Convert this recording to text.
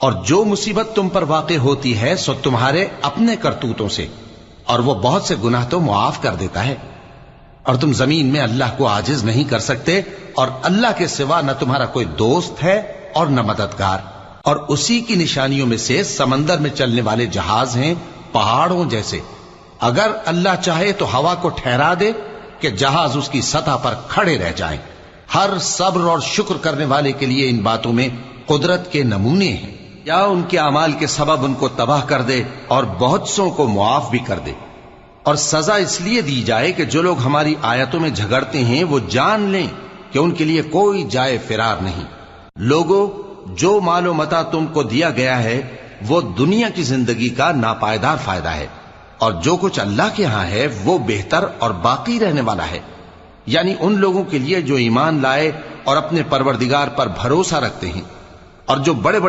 और जो मुसीबत तुम पर वाक़े होती है सो तुम्हारे अपने करतूतों से, और वो बहुत से गुनाह तो मुआफ कर देता है। और तुम जमीन में अल्लाह को आजिज नहीं कर सकते, और अल्लाह के सिवा न तुम्हारा कोई दोस्त है और न मददगार। और उसी की निशानियों में से समंदर में चलने वाले जहाज हैं पहाड़ों जैसे। अगर अल्लाह चाहे तो हवा को ठहरा दे कि जहाज उसकी सतह पर खड़े रह जाएं। हर सब्र और शुक्र करने वाले के लिए इन बातों में कुदरत के नमूने हैं। या उनके अमाल के सबब उनको तबाह कर दे और बहुत सौ को मुआफ भी कर दे। और सजा इसलिए दी जाए कि जो लोग हमारी आयतों में झगड़ते हैं वो जान लें कि उनके लिए कोई जाए फिरार नहीं। लोगों, जो मालो मता तुमको दिया गया है वो दुनिया की जिंदगी का नापायदार फायदा है, और जो कुछ अल्लाह के यहां है वो बेहतर और बाकी रहने वाला है। यानी उन लोगों के लिए जो ईमान लाए और अपने परवरदिगार पर भरोसा रखते हैं, और जो बड़े बड़े